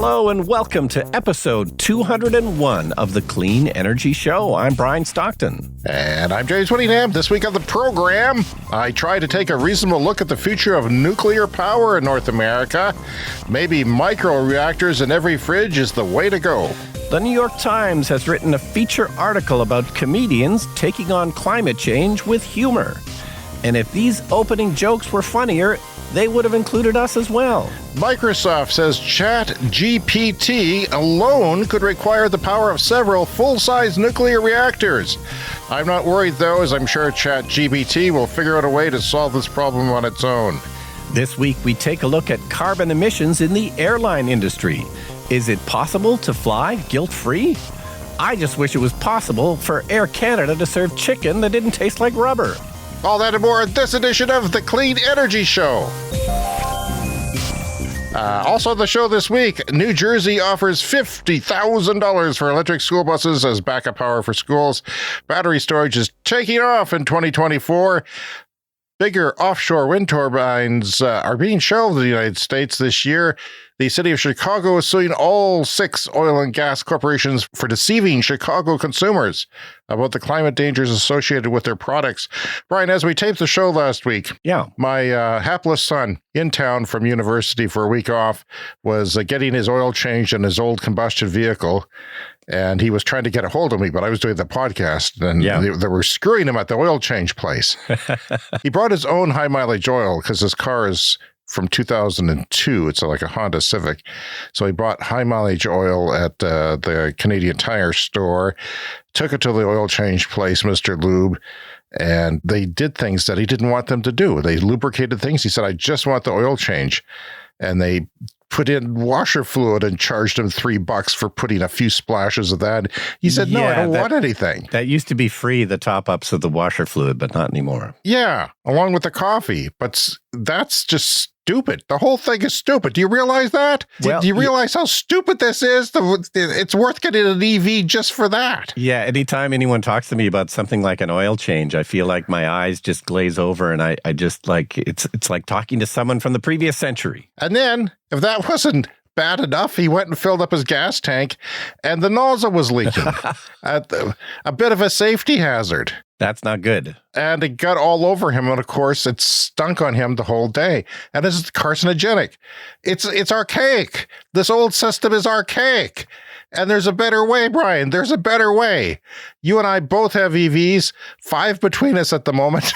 Hello and welcome to episode 201 of the Clean Energy Show. I'm Brian Stockton. And I'm James Whittingham. This week on the program, I try to take a reasonable look at the future of nuclear power in North America. Maybe micro-reactors in every fridge is the way to go. The New York Times has written a feature article about comedians taking on climate change with humor. And if these opening jokes were funnier, they would have included us as well. Microsoft says ChatGPT alone could require the power of several full-size nuclear reactors. I'm not worried, though, as I'm sure ChatGPT will figure out a way to solve this problem on its own. This week, we take a look at carbon emissions in the airline industry. Is it possible to fly guilt-free? I just wish it was possible for Air Canada to serve chicken that didn't taste like rubber. All that and more in this edition of the Clean Energy Show. Also on the show this week, New Jersey offers $50,000 for electric school buses as backup power for schools. Battery storage is taking off in 2024. Bigger offshore wind turbines are being shelved in the United States this year. The city of Chicago is suing all 6 oil and gas corporations for deceiving Chicago consumers about the climate dangers associated with their products. Brian, as we taped the show last week, my hapless son in town from university for a week off was getting his oil changed in his old combustion vehicle. And he was trying to get a hold of me, but I was doing the podcast, and they were screwing him at the oil change place. He brought his own high-mileage oil because his car is from 2002. It's like a Honda Civic. So he bought high-mileage oil at the Canadian Tire store, took it to the oil change place, Mr. Lube, and they did things that he didn't want them to do. They lubricated things. He said, I just want the oil change. And they put in washer fluid and charged him $3 for putting a few splashes of that. He said, no, I don't want anything. That used to be free, the top-ups of the washer fluid, but not anymore. Yeah, along with the coffee. But that's just stupid. The whole thing is stupid. Do you realize that? Do you realize how stupid this is? It's worth getting an EV just for that. Yeah, anytime anyone talks to me about something like an oil change, I feel like my eyes just glaze over, and I just like, it's like talking to someone from the previous century. And then, if that wasn't bad enough, he went and filled up his gas tank, and the nozzle was leaking. A bit of a safety hazard. That's not good. And it got all over him, and of course, it stunk on him the whole day. And it's carcinogenic. It's archaic. This old system is archaic. And there's a better way, Brian. There's a better way. You and I both have EVs, 5 between us at the moment.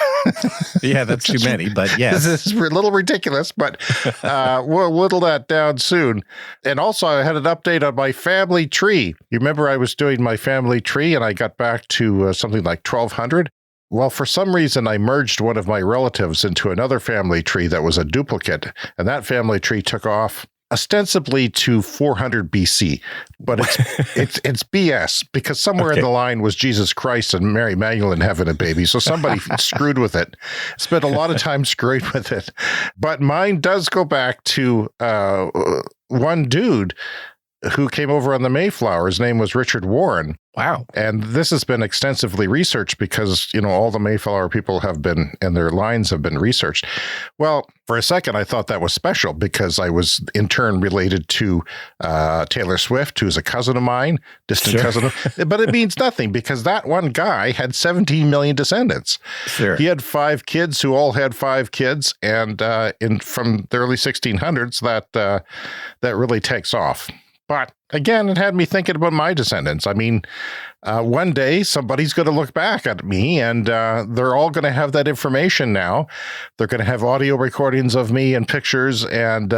Yeah, that's too many, but yes. This is a little ridiculous, but we'll whittle that down soon. And also, I had an update on my family tree. You remember I was doing my family tree, and I got back to something like 1,200? Well, for some reason, I merged one of my relatives into another family tree that was a duplicate, and that family tree took off ostensibly to 400 BC, but it's BS, because somewhere in the line was Jesus Christ and Mary Magdalene having a baby. So somebody screwed with it, spent a lot of time screwing with it. But mine does go back to one dude who came over on the Mayflower. His name was Richard Warren. Wow. And this has been extensively researched because, all the Mayflower people have been, and their lines have been researched. Well, for a second, I thought that was special because I was in turn related to Taylor Swift, who's a cousin of mine, distant cousin. But it means nothing because that one guy had 17 million descendants. Sure. He had 5 kids who all had 5 kids. And from the early 1600s, that really takes off. But again, it had me thinking about my descendants. I mean, one day somebody's going to look back at me, and they're all going to have that information now. They're going to have audio recordings of me and pictures, and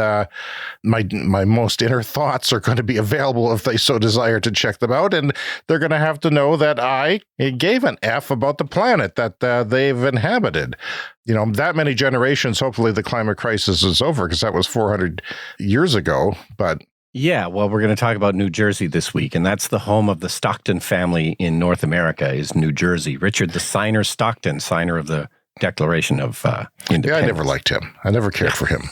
my most inner thoughts are going to be available if they so desire to check them out. And they're going to have to know that I gave an F about the planet that they've inhabited. That many generations, hopefully the climate crisis is over, because that was 400 years ago. But yeah, well, we're going to talk about New Jersey this week, and that's the home of the Stockton family in North America, is New Jersey. Richard the Signer Stockton, signer of the Declaration of Independence. Yeah, I never liked him. I never cared for him.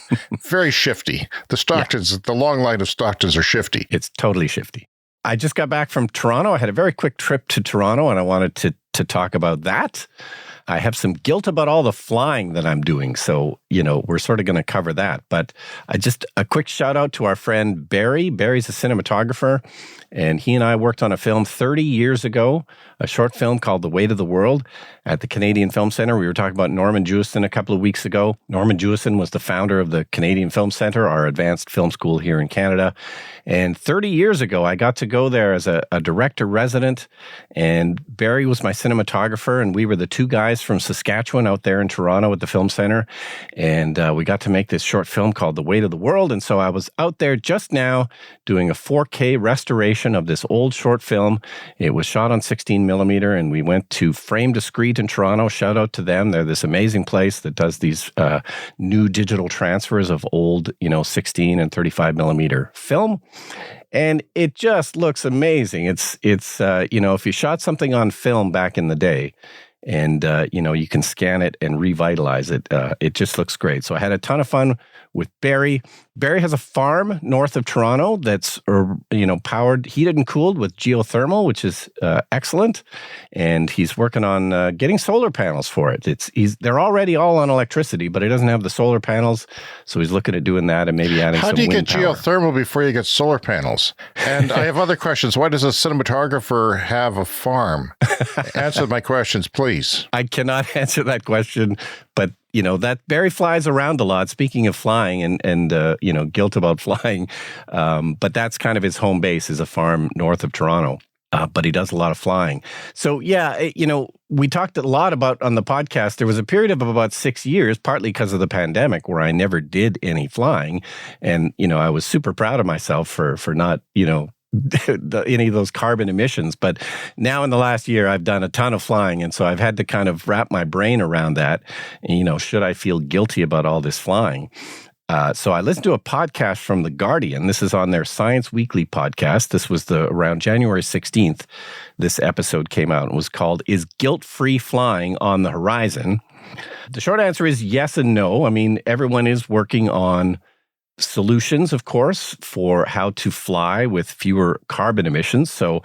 Very shifty. The Stocktons, the long line of Stocktons are shifty. It's totally shifty. I just got back from Toronto. I had a very quick trip to Toronto, and I wanted to talk about that. I have some guilt about all the flying that I'm doing. So, we're sort of going to cover that. But just a quick shout out to our friend Barry. Barry's a cinematographer, and he and I worked on a film 30 years ago, a short film called The Weight of the World at the Canadian Film Centre. We were talking about Norman Jewison a couple of weeks ago. Norman Jewison was the founder of the Canadian Film Centre, our advanced film school here in Canada. And 30 years ago, I got to go there as a director resident, and Barry was my cinematographer, and we were the two guys from Saskatchewan out there in Toronto at the Film Centre, and we got to make this short film called The Weight of the World. And so I was out there just now doing a 4K restoration of this old short film. It was shot on 16 millimeter, and we went to Frame Discrete in Toronto. Shout out to them. They're this amazing place that does these new digital transfers of old, 16 and 35 millimeter film. And it just looks amazing. It's if you shot something on film back in the day, and you can scan it and revitalize it, it just looks great. So I had a ton of fun with Barry. Barry has a farm north of Toronto that's powered, heated and cooled with geothermal, which is excellent. And he's working on getting solar panels for it. They're already all on electricity, but he doesn't have the solar panels, so he's looking at doing that and maybe adding some wind power. How do you get geothermal before you get solar panels? And I have other questions. Why does a cinematographer have a farm? Answer my questions, please. I cannot answer that question, but that Barry flies around a lot. Speaking of flying and guilt about flying, but that's kind of his home base, is a farm north of Toronto. But he does a lot of flying. So yeah, we talked a lot about on the podcast. There was a period of about 6 years, partly because of the pandemic, where I never did any flying, and I was super proud of myself for not any of those carbon emissions. But now in the last year, I've done a ton of flying. And so I've had to kind of wrap my brain around that. Should I feel guilty about all this flying? So I listened to a podcast from The Guardian. This is on their Science Weekly podcast. This was around January 16th. This episode came out and was called, "Is Guilt-Free Flying on the Horizon?" The short answer is yes and no. I mean, everyone is working on solutions, of course, for how to fly with fewer carbon emissions. So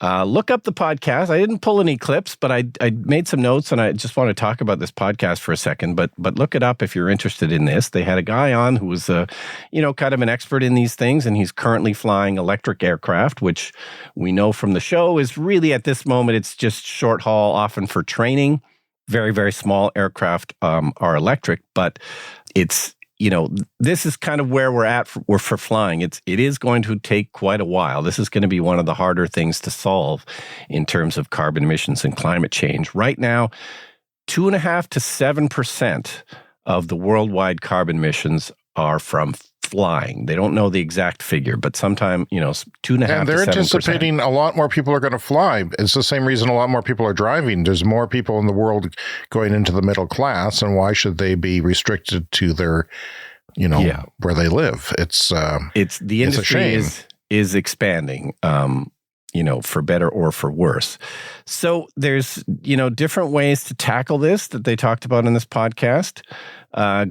look up the podcast. I didn't pull any clips, but I made some notes, and I just want to talk about this podcast for a second. But look it up if you're interested in this. They had a guy on who was kind of an expert in these things, and he's currently flying electric aircraft, which we know from the show is really, at this moment, it's just short haul, often for training. Very, very small aircraft are electric, but it's this is kind of where we're at for flying. It is going to take quite a while. This is going to be one of the harder things to solve in terms of carbon emissions and climate change. Right now, 2.5% to 7% of the worldwide carbon emissions are from flying. They don't know the exact figure, but sometime, 2.5% to 7%. And they're anticipating a lot more people are going to fly. It's the same reason a lot more people are driving. There's more people in the world going into the middle class, and why should they be restricted to their, where they live? The industry is expanding. For better or for worse. So there's, different ways to tackle this that they talked about in this podcast.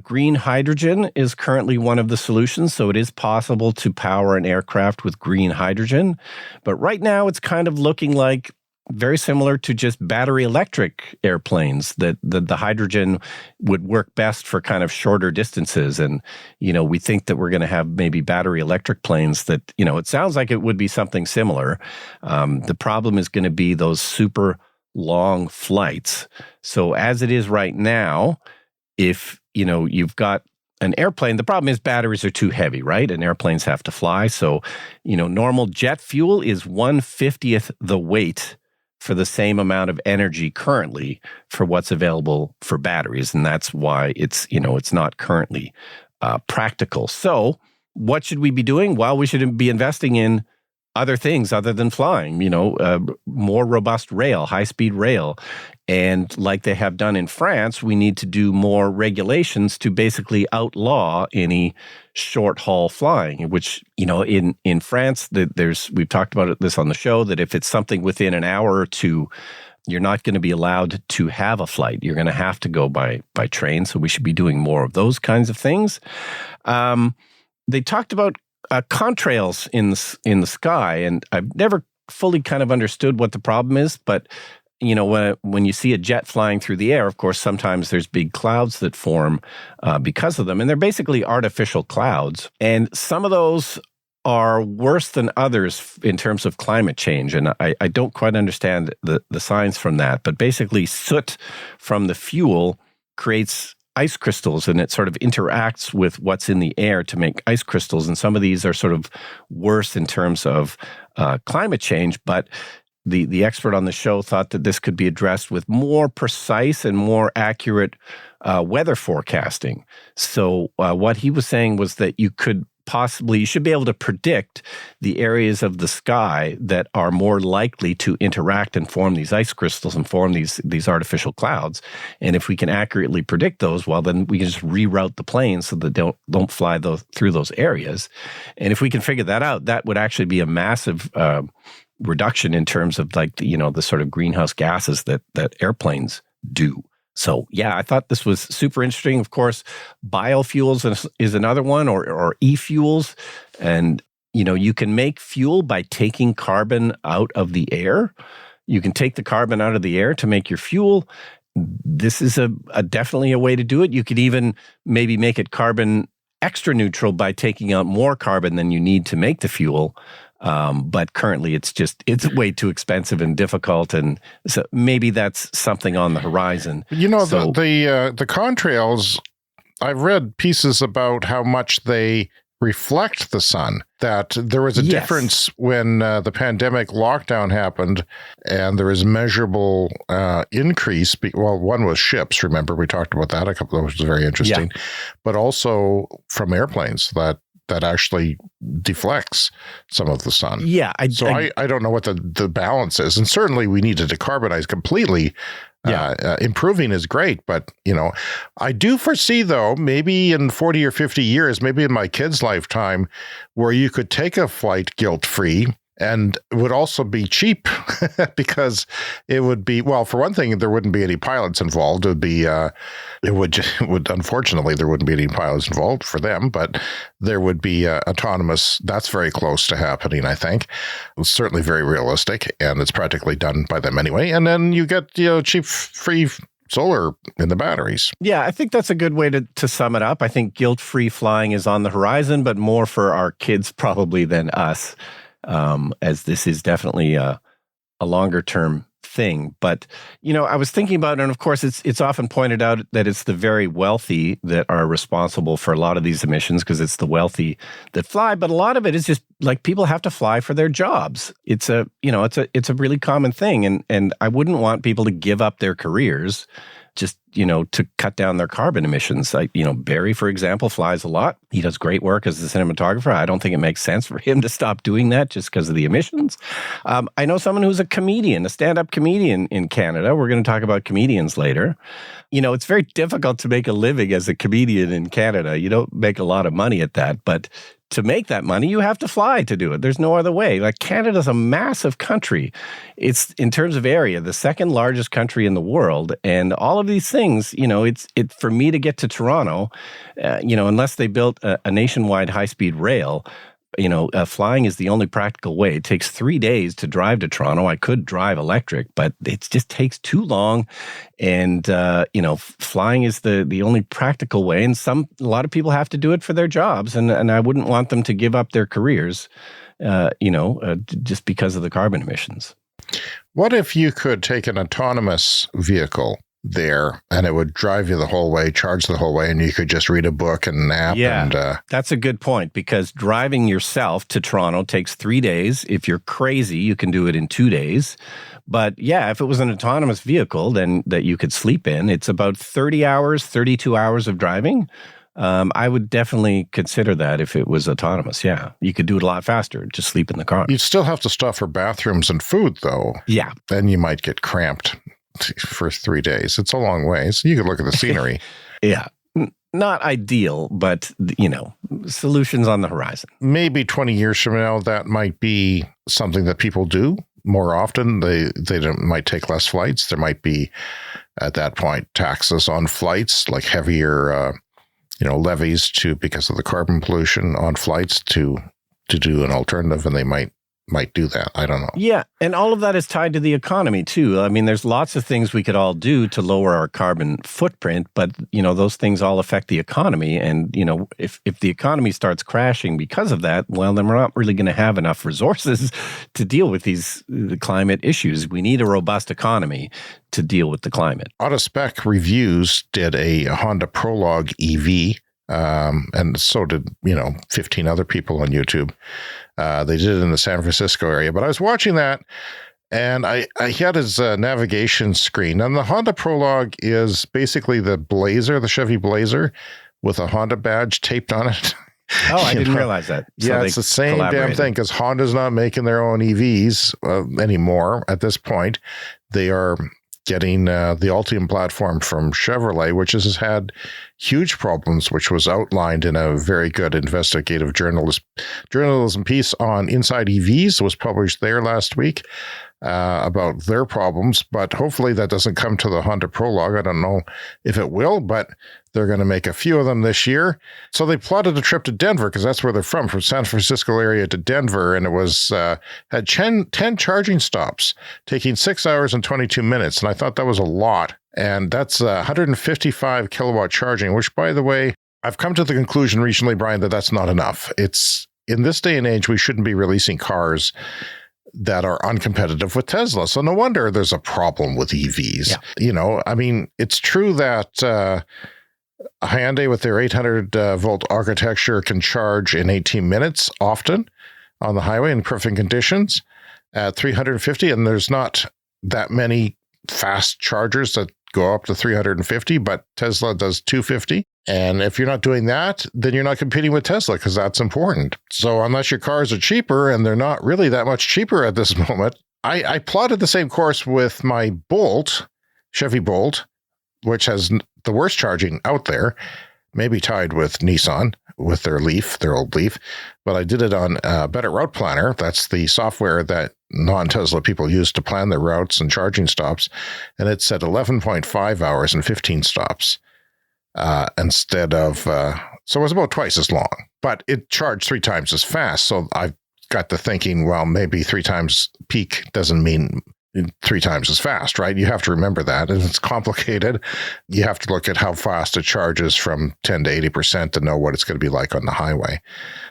Green hydrogen is currently one of the solutions. So it is possible to power an aircraft with green hydrogen. But right now it's kind of looking like very similar to just battery electric airplanes, that the hydrogen would work best for kind of shorter distances. And, we think that we're going to have maybe battery electric planes that, it sounds like it would be something similar. The problem is going to be those super long flights. So as it is right now, if, you've got an airplane, the problem is batteries are too heavy, right? And airplanes have to fly. So, normal jet fuel is 1/50th the weight for the same amount of energy currently for what's available for batteries. And that's why it's not currently practical. So what should we be doing? Well, we should be investing in other things other than flying, more robust rail, high-speed rail. And like they have done in France, we need to do more regulations to basically outlaw any short-haul flying, which, in France, we've talked about this on the show, that if it's something within an hour or two, you're not going to be allowed to have a flight. You're going to have to go by train. So we should be doing more of those kinds of things. They talked about contrails in the sky, and I've never fully kind of understood what the problem is, but when you see a jet flying through the air, of course, sometimes there's big clouds that form because of them. And they're basically artificial clouds. And some of those are worse than others in terms of climate change. And I don't quite understand the science from that. But basically, soot from the fuel creates ice crystals, and it sort of interacts with what's in the air to make ice crystals. And some of these are sort of worse in terms of climate change. But the expert on the show thought that this could be addressed with more precise and more accurate weather forecasting. So what he was saying was that you should be able to predict the areas of the sky that are more likely to interact and form these ice crystals and form these artificial clouds. And if we can accurately predict those, well, then we can just reroute the planes so that they don't fly through those areas. And if we can figure that out, that would actually be a massive reduction in terms of the sort of greenhouse gases that airplanes do. So, yeah, I thought this was super interesting. Of course, biofuels is another one, or e-fuels. And, you can make fuel by taking carbon out of the air. You can take the carbon out of the air to make your fuel. This is definitely a way to do it. You could even maybe make it carbon extra neutral by taking out more carbon than you need to make the fuel. But currently it's way too expensive and difficult. And so maybe that's something on the horizon. The contrails, I've read pieces about how much they reflect the sun, that there was a difference when the pandemic lockdown happened, and there was measurable increase. One was ships. Remember, we talked about that a couple of, which was very interesting, but also from airplanes that actually deflects some of the sun. Yeah. I don't know what the balance is. And certainly we need to decarbonize completely. Improving is great, but, I do foresee, though, maybe in 40 or 50 years, maybe in my kid's lifetime, where you could take a flight guilt-free. And it would also be cheap because it would be, well, for one thing, there wouldn't be any pilots involved. It would be, unfortunately, there wouldn't be any pilots involved for them, but there would be autonomous. That's very close to happening, I think. It's certainly very realistic, and it's practically done by them anyway. And then you get, cheap, free solar in the batteries. Yeah, I think that's a good way to sum it up. I think guilt-free flying is on the horizon, but more for our kids probably than us. As this is definitely a longer term thing. But, I was thinking about it, and of course, it's often pointed out that it's the very wealthy that are responsible for a lot of these emissions because it's the wealthy that fly. But a lot of it is just like people have to fly for their jobs. It's a really common thing. And I wouldn't want people to give up their careers just, to cut down their carbon emissions. Barry, for example, flies a lot. He does great work as a cinematographer. I don't think it makes sense for him to stop doing that just because of the emissions. I know someone who's a comedian, a stand-up comedian in Canada. We're going to talk about comedians later. It's very difficult to make a living as a comedian in Canada. You don't make a lot of money at that, but to make that money, you have to fly to do it. There's no other way. Like, Canada's a massive country. It's, in terms of area, the second largest country in the world. And all of these things, it's for me to get to Toronto, unless they built a nationwide high-speed rail, flying is the only practical way. It takes 3 days to drive to Toronto. I could drive electric, but it just takes too long. And, flying is the only practical way. And a lot of people have to do it for their jobs. And I wouldn't want them to give up their careers, just because of the carbon emissions. What if you could take an autonomous vehicle there and it would drive you the whole way, charge the whole way, and you could just read a book and nap? That's a good point, because driving yourself to Toronto takes 3 days. If you're crazy, you can do it in 2 days. But yeah, if it was an autonomous vehicle then that you could sleep in, it's about 32 hours of driving. I would definitely consider that if it was autonomous. Yeah, you could do it a lot faster. Just sleep in the car. You'd still have to stop for bathrooms and food, though. Yeah. Then you might get cramped for 3 days. It's a long way. So you could look at the scenery. Yeah. Not ideal, but, solutions on the horizon. Maybe 20 years from now, that might be something that people do more often. They might take less flights. There might be, at that point, taxes on flights, like heavier levies because of the carbon pollution on flights to do an alternative, and they might might do that. I don't know. Yeah, and all of that is tied to the economy too. I mean, there's lots of things we could all do to lower our carbon footprint, but those things all affect the economy. And if the economy starts crashing because of that, well, then we're not really going to have enough resources to deal with the climate issues. We need a robust economy to deal with the climate. Spec Reviews did a Honda Prologue EV. And so did, 15 other people on YouTube. They did it in the San Francisco area. But I was watching that, and I had his navigation screen. And the Honda Prologue is basically the Blazer, the Chevy Blazer, with a Honda badge taped on it. Oh, I didn't realize that. So it's the same damn thing, because Honda's not making their own EVs anymore at this point. They are getting the Ultium platform from Chevrolet, which has had huge problems, which was outlined in a very good investigative journalism piece on Inside EVs. It was published there last week about their problems, but hopefully that doesn't come to the Honda Prologue. I don't know if it will, but they're going to make a few of them this year. So they plotted a trip to Denver, because that's where they're from San Francisco area to Denver, and it was had 10 charging stops, taking 6 hours and 22 minutes, and I thought that was a lot. And that's 155 kilowatt charging, which, by the way, I've come to the conclusion recently, Brian, that that's not enough. It's in this day and age, we shouldn't be releasing cars that are uncompetitive with Tesla. So no wonder there's a problem with EVs. Yeah. I mean, it's true that Hyundai with their 800 volt architecture can charge in 18 minutes often on the highway in perfect conditions at 350. And there's not that many fast chargers that go up to 350, but Tesla does 250. And if you're not doing that, then you're not competing with Tesla, because that's important. So unless your cars are cheaper, and they're not really that much cheaper at this moment, I plotted the same course with my Bolt, Chevy Bolt, which has the worst charging out there, maybe tied with Nissan with their Leaf, their old Leaf. But I did it on Better Route Planner. That's the software that non-Tesla people use to plan their routes and charging stops. And it said 11.5 hours and 15 stops instead of, so it was about twice as long, but it charged 3 times as fast. So I got to thinking, well, maybe 3 times peak doesn't mean 3 times as fast, right? You have to remember that. And it's complicated. You have to look at how fast it charges from 10 to 80% to know what it's going to be like on the highway.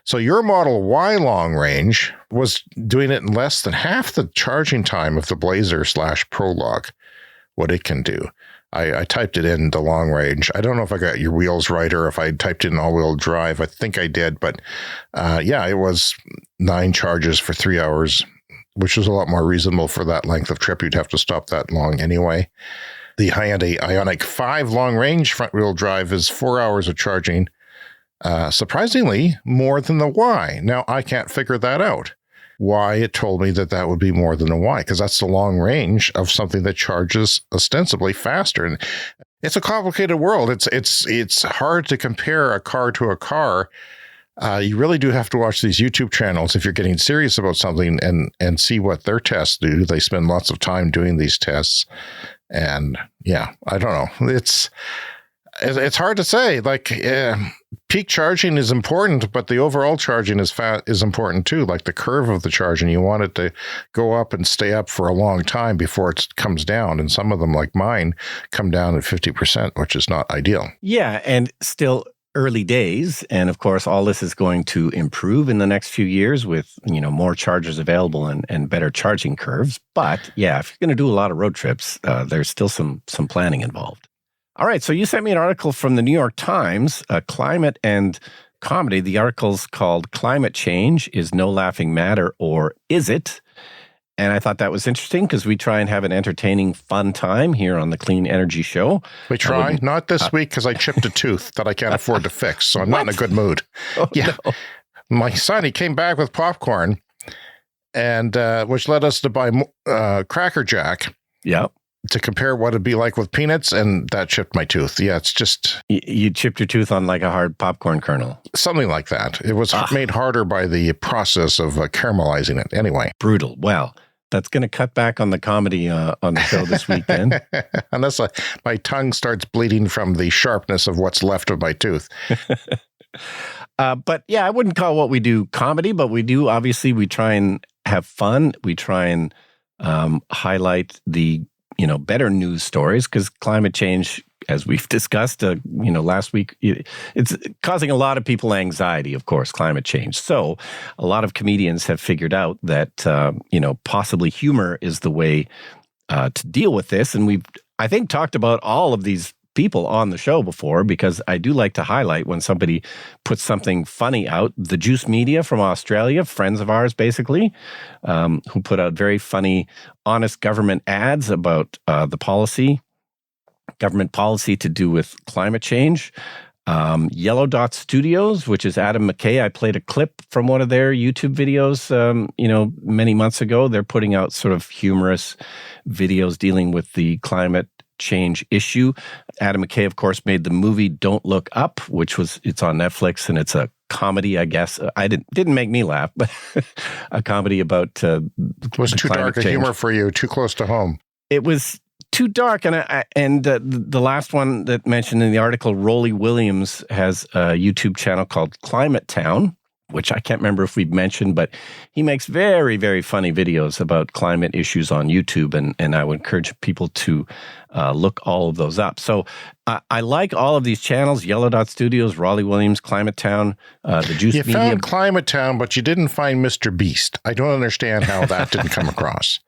So your Model Y long range was doing it in less than half the charging time of the Blazer / Prologue, what it can do. I typed it in the long range. I don't know if I got your wheels right, or if I typed in all-wheel drive. I think I did, but yeah, it was 9 charges for 3 hours, which was a lot more reasonable for that length of trip. You'd have to stop that long anyway. The Hyundai Ioniq 5 long-range front-wheel drive is 4 hours of charging, surprisingly more than the Y. Now, I can't figure that out. Why it told me that would be more than a Y, because that's the long range of something that charges ostensibly faster. And it's a complicated world. It's hard to compare a car to a car. You really do have to watch these YouTube channels if you're getting serious about something, and see what their tests do. They spend lots of time doing these tests. And yeah, I don't know. It's hard to say. Like, peak charging is important, but the overall charging is important too. Like the curve of the charging, you want it to go up and stay up for a long time before it comes down. And some of them, like mine, come down at 50%, which is not ideal. Yeah, and still early days. And of course, all this is going to improve in the next few years with, more chargers available and better charging curves. But yeah, if you're going to do a lot of road trips, there's still some planning involved. All right, so you sent me an article from the New York Times, Climate and Comedy. The article's called Climate Change is No Laughing Matter, or Is It? And I thought that was interesting, because we try and have an entertaining, fun time here on the Clean Energy Show. We try. Not this week, because I chipped a tooth that I can't afford to fix, so I'm not in a good mood. Oh, yeah. No. My son, he came back with popcorn, and which led us to buy Cracker Jack. Yeah. To compare what it'd be like with peanuts, and that chipped my tooth. Yeah, it's just... You chipped your tooth on like a hard popcorn kernel. Something like that. It was made harder by the process of caramelizing it. Anyway. Brutal. Well, that's going to cut back on the comedy on the show this weekend. Unless my tongue starts bleeding from the sharpness of what's left of my tooth. But yeah, I wouldn't call what we do comedy, but we try and have fun. We try and highlight the better news stories, because climate change, as we've discussed, last week, it's causing a lot of people anxiety, of course, climate change. So a lot of comedians have figured out that, possibly humor is the way to deal with this. And we've, I think, talked about all of these people on the show before, because I do like to highlight when somebody puts something funny out. The Juice Media from Australia, friends of ours, basically, who put out very funny, honest government ads about government policy to do with climate change. Yellow Dot Studios, which is Adam McKay. I played a clip from one of their YouTube videos, many months ago. They're putting out sort of humorous videos dealing with the climate change issue. Adam McKay, of course, made the movie Don't Look Up, it's on Netflix, and it's a comedy, I guess. Didn't make me laugh, but a comedy about it was too dark a humor for you, too close to home. It was too dark, and the last one that mentioned in the article, Rollie Williams has a YouTube channel called Climate Town, which I can't remember if we've mentioned, but he makes very, very funny videos about climate issues on YouTube, and I would encourage people to look all of those up. So I like all of these channels: Yellow Dot Studios, Rollie Williams, Climate Town, the Juice Media. You found Climate Town, but you didn't find Mr. Beast. I don't understand how that didn't come across.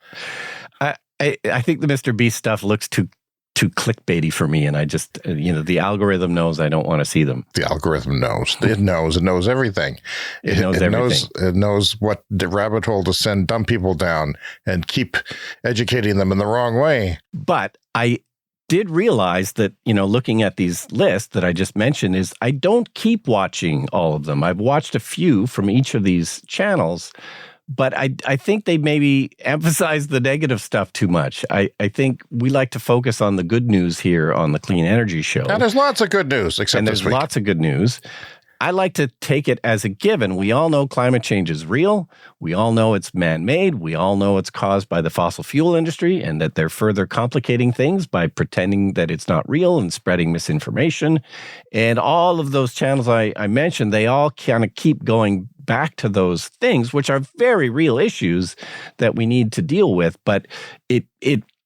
I think the Mr. Beast stuff looks too clickbaity for me, and I just, the algorithm knows I don't want to see them. The algorithm knows. It knows everything. It knows everything. It knows what the rabbit hole to send dumb people down and keep educating them in the wrong way. But I did realize that, looking at these lists that I just mentioned, is I don't keep watching all of them. I've watched a few from each of these channels, but I think they maybe emphasize the negative stuff too much. I think we like to focus on the good news here on the Clean Energy Show. And there's lots of good news, except this week. And there's lots of good news. I like to take it as a given. We all know climate change is real. We all know it's man-made. We all know it's caused by the fossil fuel industry, and that they're further complicating things by pretending that it's not real and spreading misinformation. And all of those channels I mentioned, they all kind of keep going back to those things, which are very real issues that we need to deal with. But it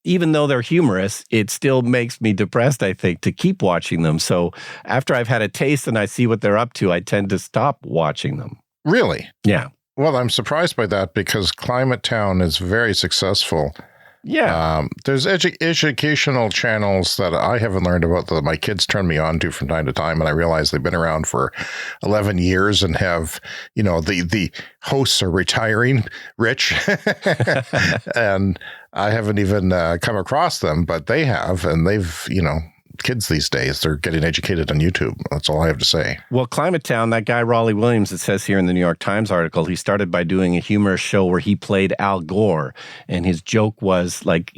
even though they're humorous, it still makes me depressed, I think, to keep watching them. So after I've had a taste and I see what they're up to, I tend to stop watching them. Really? Yeah. Well, I'm surprised by that, because Climate Town is very successful. Yeah. There's educational channels that I haven't learned about that my kids turn me on to from time to time, and I realize they've been around for 11 years and have, the hosts are retiring rich, and I haven't even come across them, but they have, and they've, kids these days, they're getting educated on YouTube. That's all I have to say. Well, Climate Town, that guy Rollie Williams, it says here in the New York Times article, he started by doing a humorous show where he played Al Gore, and his joke was like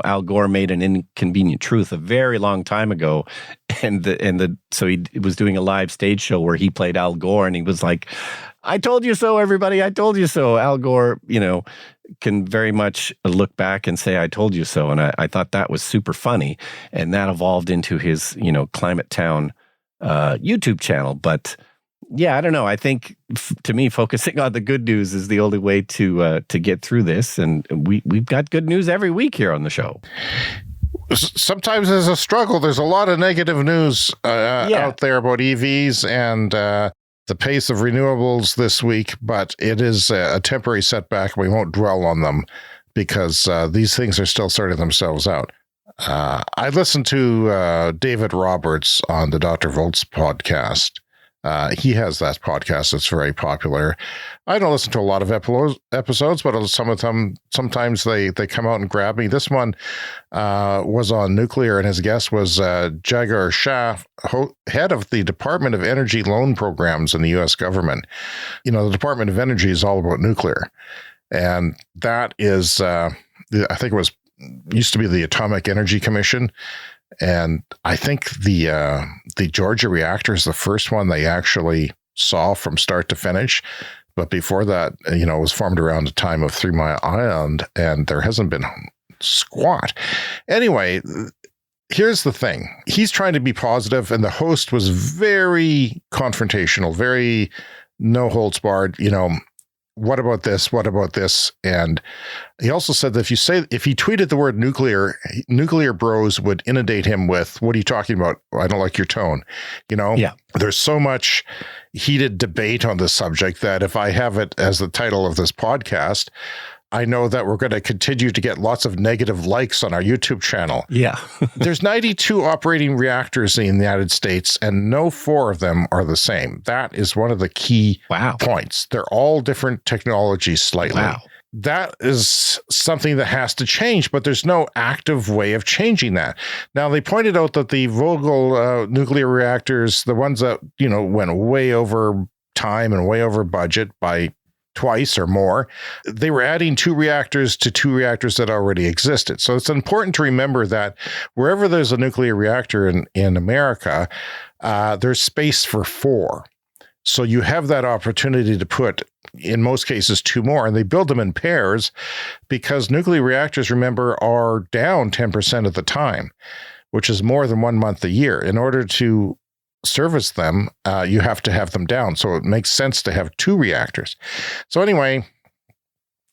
Al Gore made an inconvenient truth a very long time ago, so he was doing a live stage show where he played Al Gore, and he was like, "I told you so, everybody. I told you so." Al Gore, can very much look back and say, "I told you so." And I thought that was super funny. And that evolved into his, Climate Town YouTube channel. But yeah, I don't know. I think to me, focusing on the good news is the only way to get through this. And we've got good news every week here on the show. Sometimes there's a struggle. There's a lot of negative news out there about EVs and the pace of renewables this week, but it is a temporary setback. We won't dwell on them because these things are still sorting themselves out. I listened to David Roberts on the Dr. Volts podcast. He has that podcast that's very popular. I don't listen to a lot of episodes, but some of them, sometimes they come out and grab me. This one was on nuclear, and his guest was Jagar Shah, head of the Department of Energy loan programs in the U.S. government. The Department of Energy is all about nuclear. And that is, I think it used to be the Atomic Energy Commission. And I think the Georgia reactor is the first one they actually saw from start to finish. But before that, it was formed around the time of 3 Mile Island, and there hasn't been squat. Anyway, here's the thing. He's trying to be positive, and the host was very confrontational, very no holds barred. what about this? What about this? And he also said that if he tweeted the word nuclear bros would inundate him with, what are you talking about? I don't like your tone. Yeah. There's so much heated debate on this subject that if I have it as the title of this podcast, I know that we're going to continue to get lots of negative likes on our YouTube channel. Yeah. There's 92 operating reactors in the United States, and no 4 of them are the same. That is one of the key points. They're all different technologies slightly. Wow. That is something that has to change, but there's no active way of changing that. Now, they pointed out that the Vogtle nuclear reactors, the ones that, went way over time and way over budget by twice or more, they were adding 2 reactors to 2 reactors that already existed. So it's important to remember that wherever there's a nuclear reactor in America, there's space for 4. So you have that opportunity to put, in most cases, 2 more, and they build them in pairs because nuclear reactors, remember, are down 10% of the time, which is more than 1 month a year. In order to service them, you have to have them down. So it makes sense to have 2 reactors. So anyway,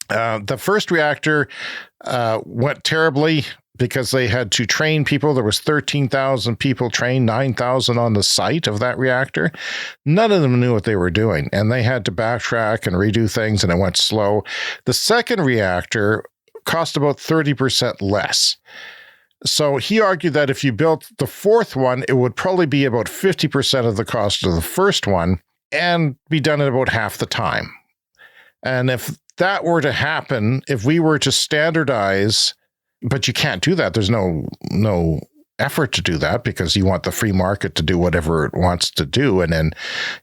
the first reactor went terribly because they had to train people. There was 13,000 people trained, 9,000 on the site of that reactor. None of them knew what they were doing, and they had to backtrack and redo things, and it went slow. The second reactor cost about 30% less. So he argued that if you built the 4th one, it would probably be about 50% of the cost of the first one and be done in about half the time. And if that were to happen, if we were to standardize, but you can't do that. There's no effort to do that because you want the free market to do whatever it wants to do. And then,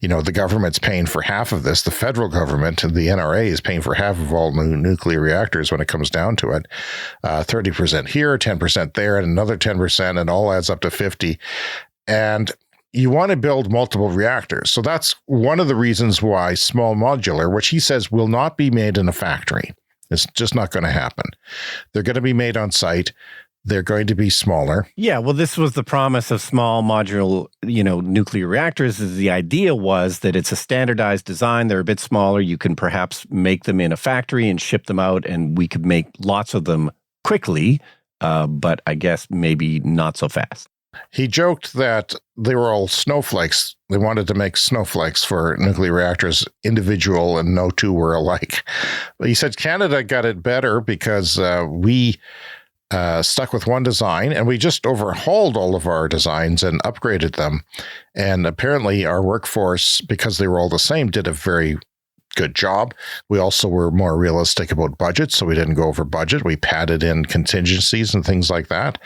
the government's paying for half of this. The federal government, the NRA, is paying for half of all nuclear reactors when it comes down to it. 30% here, 10% there, and another 10%, and all adds up to 50. And you want to build multiple reactors. So that's one of the reasons why small modular, which he says will not be made in a factory. It's just not going to happen. They're going to be made on site. They're going to be smaller. Yeah, well, this was the promise of small modular, nuclear reactors. Is the idea was that it's a standardized design. They're a bit smaller. You can perhaps make them in a factory and ship them out, and we could make lots of them quickly, but I guess maybe not so fast. He joked that they were all snowflakes. They wanted to make snowflakes for nuclear reactors, individual, and no 2 were alike. But he said Canada got it better because we stuck with one design, and we just overhauled all of our designs and upgraded them. And apparently our workforce, because they were all the same, did a very good job. We also were more realistic about budget, so we didn't go over budget. We padded in contingencies and things like that.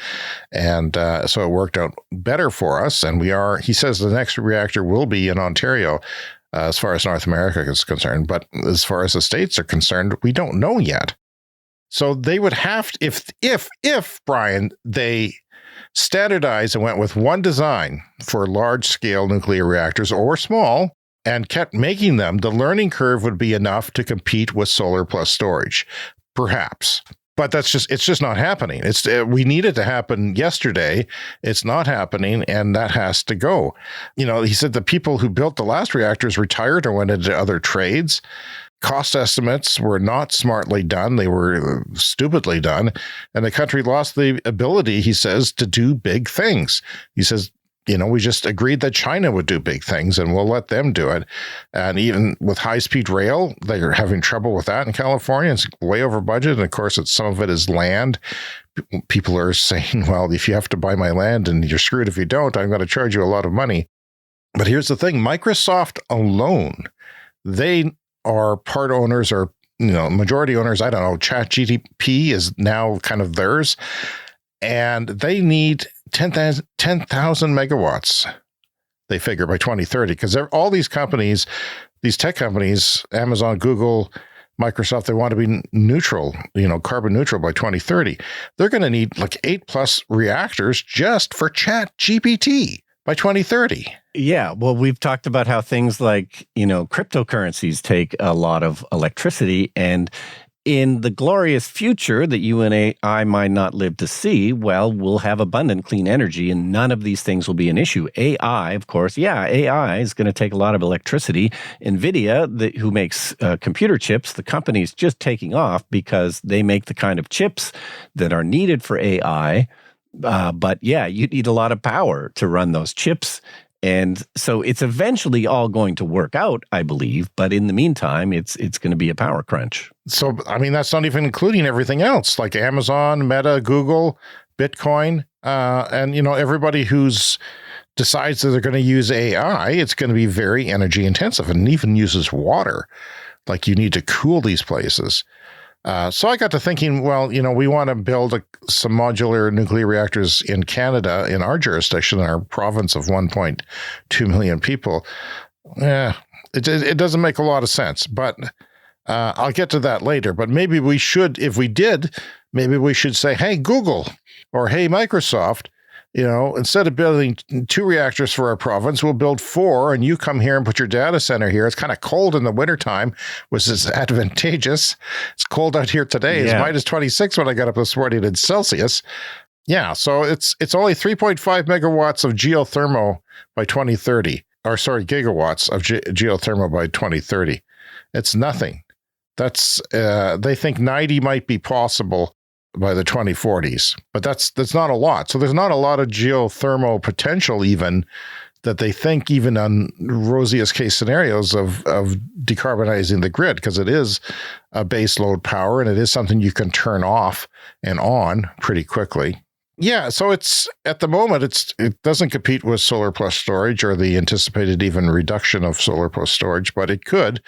And so it worked out better for us. And he says the next reactor will be in Ontario as far as North America is concerned. But as far as the States are concerned, we don't know yet. So they would have to, if Brian, they standardized and went with one design for large-scale nuclear reactors or small and kept making them, the learning curve would be enough to compete with solar plus storage, perhaps. But it's just not happening. We need it to happen yesterday. It's not happening, and that has to go. He said the people who built the last reactors retired or went into other trades. Cost estimates were not smartly done. They were stupidly done. And the country lost the ability, he says, to do big things. He says, we just agreed that China would do big things and we'll let them do it. And even with high-speed rail, they're having trouble with that in California. It's way over budget. And of course, some of it is land. People are saying, well, if you have to buy my land and you're screwed if you don't, I'm going to charge you a lot of money. But here's the thing. Microsoft alone, they are part owners or majority owners. I don't know. ChatGPT is now kind of theirs, and they need 10,000 megawatts. They figure by 2030, because all these companies, these tech companies, Amazon, Google, Microsoft, they want to be neutral, carbon neutral by 2030. They're going to need like 8+ reactors just for ChatGPT by 2030. Yeah, well, we've talked about how things like, cryptocurrencies take a lot of electricity, and in the glorious future that you and I might not live to see, well, we'll have abundant clean energy and none of these things will be an issue. AI, of course, AI is going to take a lot of electricity. NVIDIA, who makes computer chips, the company's just taking off because they make the kind of chips that are needed for AI. But yeah, you need a lot of power to run those chips. And so it's eventually all going to work out, I believe. But in the meantime, it's going to be a power crunch. So, I mean, that's not even including everything else like Amazon, Meta, Google, Bitcoin, and, everybody who's decides that they're going to use AI, it's going to be very energy intensive and even uses water. Like you need to cool these places. So I got to thinking, well, we want to build some modular nuclear reactors in Canada, in our jurisdiction, in our province of 1.2 million people. It doesn't make a lot of sense, but I'll get to that later. But maybe we should, if we did, maybe we should say, hey, Google, or hey, Microsoft, instead of building 2 reactors for our province, we'll build 4, and you come here and put your data center here. It's kind of cold in the wintertime, which is advantageous. It's cold out here today. It's minus 26 when I got up this morning in Celsius. Yeah, so it's only 3.5 megawatts of geothermal by 2030. Or sorry, gigawatts of geothermal by 2030. It's nothing. That's they think 90 might be possible by the 2040s, but that's not a lot. So there's not a lot of geothermal potential even that they think even on rosiest case scenarios of decarbonizing the grid, because it is a base load power and it is something you can turn off and on pretty quickly. Yeah, so it's at the moment it doesn't compete with solar plus storage or the anticipated even reduction of solar plus storage, but it could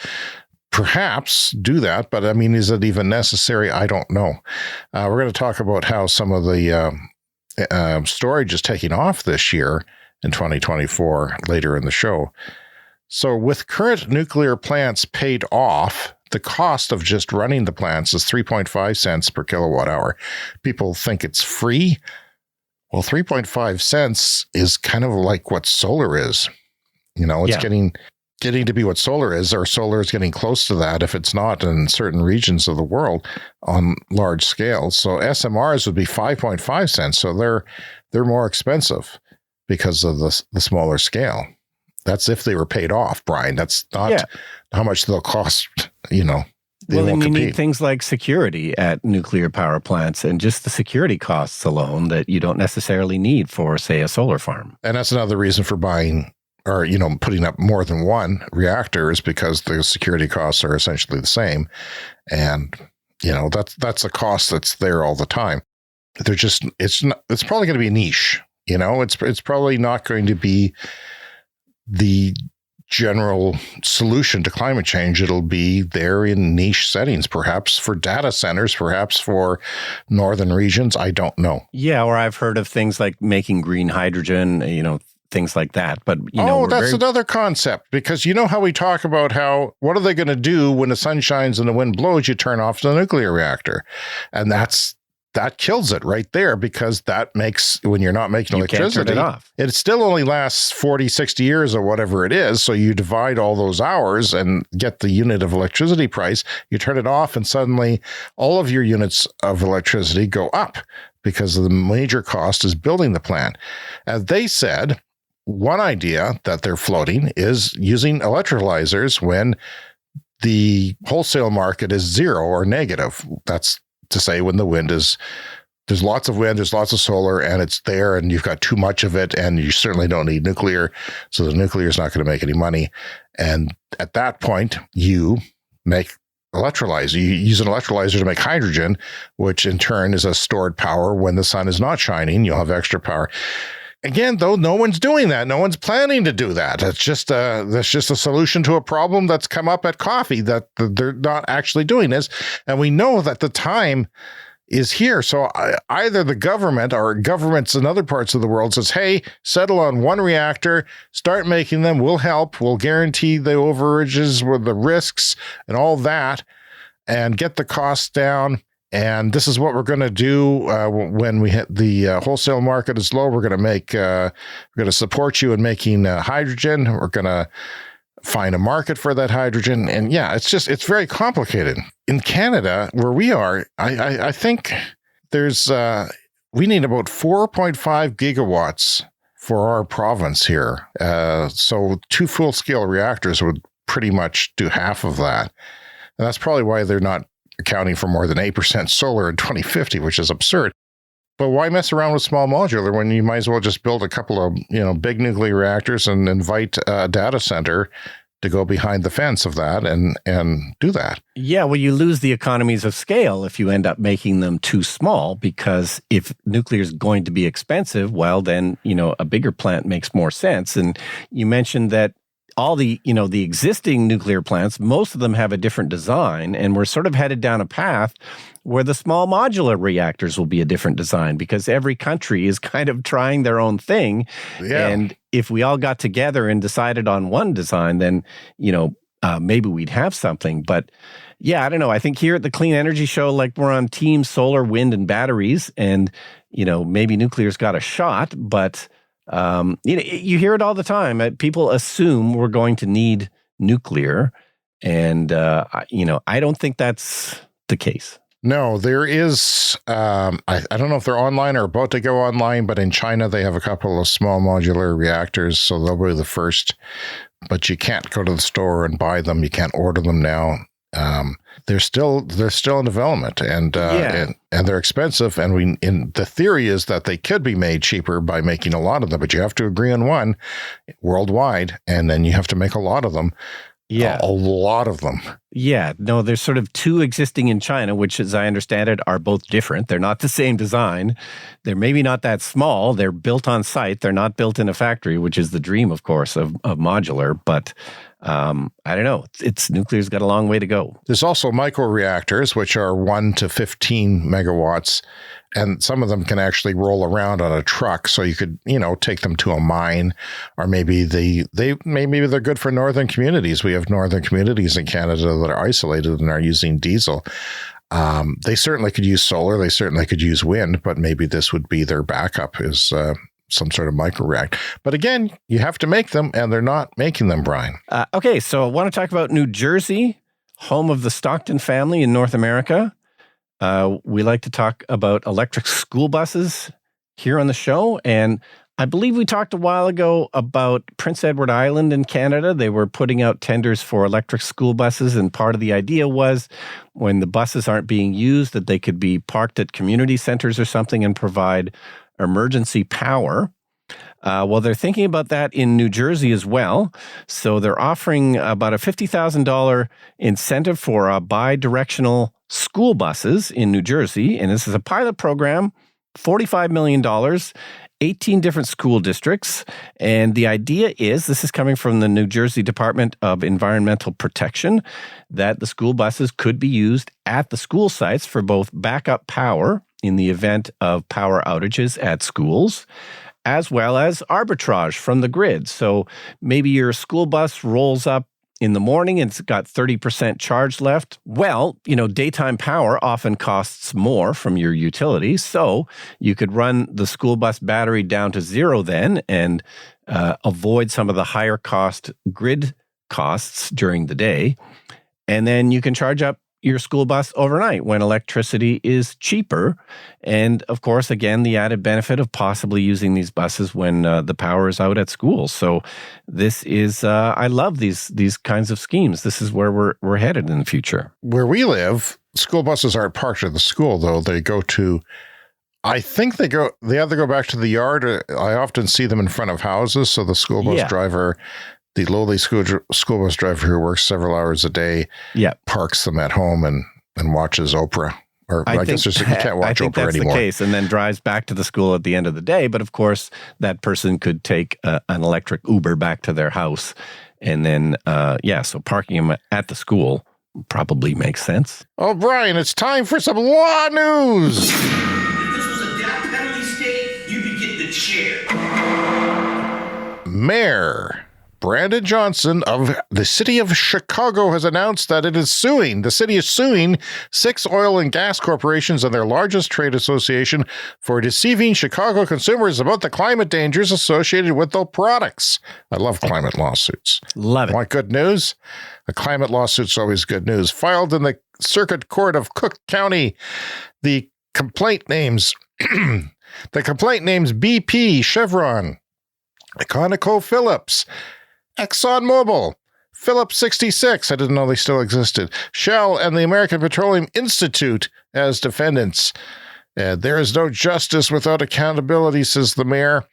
perhaps do that. But I mean, is it even necessary? I don't know. We're going to talk about how some of the storage is taking off this year in 2024 later in the show. So with current nuclear plants paid off, the cost of just running the plants is 3.5 cents per kilowatt hour. People think it's free. Well, 3.5 cents is kind of like what solar is. It's getting to be what solar is, or solar is getting close to that if it's not in certain regions of the world on large scales. So SMRs would be 5.5 cents. So they're more expensive because of the smaller scale. That's if they were paid off, Brian. That's not how much they'll cost, Well, and you need things like security at nuclear power plants and just the security costs alone that you don't necessarily need for, say, a solar farm. And that's another reason for buying or, putting up more than one reactor is because the security costs are essentially the same. And, that's a cost that's there all the time. They're just, it's probably going to be a niche, it's probably not going to be the general solution to climate change. It'll be there in niche settings, perhaps for data centers, perhaps for northern regions. I don't know. Yeah, or I've heard of things like making green hydrogen, things like that. But, that's another concept, because how we talk about what are they going to do when the sun shines and the wind blows, you turn off the nuclear reactor. And that kills it right there, because that makes, when you're not making electricity, it still only lasts 40, 60 years or whatever it is. So you divide all those hours and get the unit of electricity price, you turn it off, and suddenly all of your units of electricity go up because of the major cost is building the plant. As they said, one idea that they're floating is using electrolyzers when the wholesale market is zero or negative. That's to say when the wind is, there's lots of wind, there's lots of solar, and it's there, and you've got too much of it, and you certainly don't need nuclear, so the nuclear is not going to make any money. And at that point, you make electrolyzer. You use an electrolyzer to make hydrogen, which in turn is a stored power. When the sun is not shining, you'll have extra power. Again, though, no one's doing that. No one's planning to do that. That's just a solution to a problem that's come up at coffee that they're not actually doing this. And we know that the time is here. So either the government or governments in other parts of the world says, hey, settle on one reactor, start making them, we'll help, we'll guarantee the overages with the risks and all that, and get the costs down. And this is what we're going to do when we hit the wholesale market is low. We're going to support you in making hydrogen. We're going to find a market for that hydrogen. And yeah, it's very complicated. In Canada, where we are, I think there's, we need about 4.5 gigawatts for our province here. So 2 full-scale reactors would pretty much do half of that. And that's probably why they're not accounting for more than 8% solar in 2050, which is absurd. But why mess around with small modular when you might as well just build a couple of, big nuclear reactors and invite a data center to go behind the fence of that and do that? Yeah, well, you lose the economies of scale if you end up making them too small, because if nuclear is going to be expensive, well, then, a bigger plant makes more sense. And you mentioned that all the existing nuclear plants, most of them have a different design, and we're sort of headed down a path where the small modular reactors will be a different design, because every country is kind of trying their own thing. Yeah. And if we all got together and decided on one design, then, maybe we'd have something. But yeah, I don't know. I think here at the Clean Energy Show, like, we're on team solar, wind, and batteries, and, maybe nuclear's got a shot, but you hear it all the time. People assume we're going to need nuclear, and I don't think that's the case. No, there is. I don't know if they're online or about to go online, but in China they have a couple of small modular reactors, so they'll be the first. But you can't go to the store and buy them. You can't order them now. They're still in development, and they're expensive. And the theory is that they could be made cheaper by making a lot of them, but you have to agree on one worldwide, and then you have to make a lot of them. Yeah, a lot of them. Yeah, no, there's sort of 2 existing in China, which, as I understand it, are both different. They're not the same design. They're maybe not that small. They're built on site. They're not built in a factory, which is the dream, of course, of modular. But I don't know. Nuclear's got a long way to go. There's also microreactors, which are 1 to 15 megawatts. And some of them can actually roll around on a truck, so you could, take them to a mine, or maybe maybe they're good for northern communities. We have northern communities in Canada that are isolated and are using diesel. They certainly could use solar. They certainly could use wind, but maybe this would be their backup, is some sort of microreactor. But again, you have to make them, and they're not making them, Brian. Okay, so I want to talk about New Jersey, home of the Stockton family in North America. We like to talk about electric school buses here on the show. And I believe we talked a while ago about Prince Edward Island in Canada. They were putting out tenders for electric school buses. And part of the idea was, when the buses aren't being used, that they could be parked at community centers or something and provide emergency power. Well, they're thinking about that in New Jersey as well. So they're offering about a $50,000 incentive for bi-directional school buses in New Jersey. And this is a pilot program, $45 million, 18 different school districts. And the idea is, this is coming from the New Jersey Department of Environmental Protection, that the school buses could be used at the school sites for both backup power in the event of power outages at schools, as well as arbitrage from the grid. So maybe your school bus rolls up in the morning and it's got 30% charge left. Well, daytime power often costs more from your utility, so you could run the school bus battery down to 0 then, and avoid some of the higher cost grid costs during the day. And then you can charge up your school bus overnight when electricity is cheaper. And of course, again, the added benefit of possibly using these buses when the power is out at school. So this is, I love these kinds of schemes. This is where we're headed in the future. Where we live, school buses aren't parked at the school, though. They go to, I think they either go back to the yard, or I often see them in front of houses. So the school bus driver, the lowly school bus driver who works several hours a day, parks them at home and watches Oprah. Or I guess you can't watch Oprah anymore. I think that's the case, and then drives back to the school at the end of the day. But of course, that person could take an electric Uber back to their house. And then, so parking them at the school probably makes sense. Oh, Brian, it's time for some law news. If this was a death penalty state, you'd be getting the chair. Mayor Brandon Johnson of the city of Chicago has announced that the city is suing 6 oil and gas corporations and their largest trade association for deceiving Chicago consumers about the climate dangers associated with their products. I love climate lawsuits. Love it. Want good news? A climate lawsuit's always good news. Filed in the Circuit Court of Cook County, the complaint names BP, Chevron, ConocoPhillips, ExxonMobil, Phillips 66, I didn't know they still existed, Shell, and the American Petroleum Institute as defendants. There is no justice without accountability, says the mayor.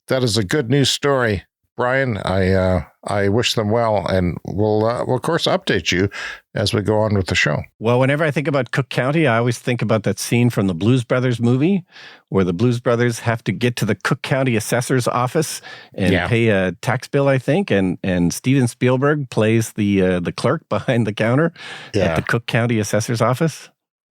That is a good news story. Brian, I wish them well, and we'll of course update you as we go on with the show. Well, whenever I think about Cook County, I always think about that scene from the Blues Brothers movie where the Blues Brothers have to get to the Cook County assessor's office and pay a tax bill, I think, and Steven Spielberg plays the clerk behind the counter at the Cook County assessor's office.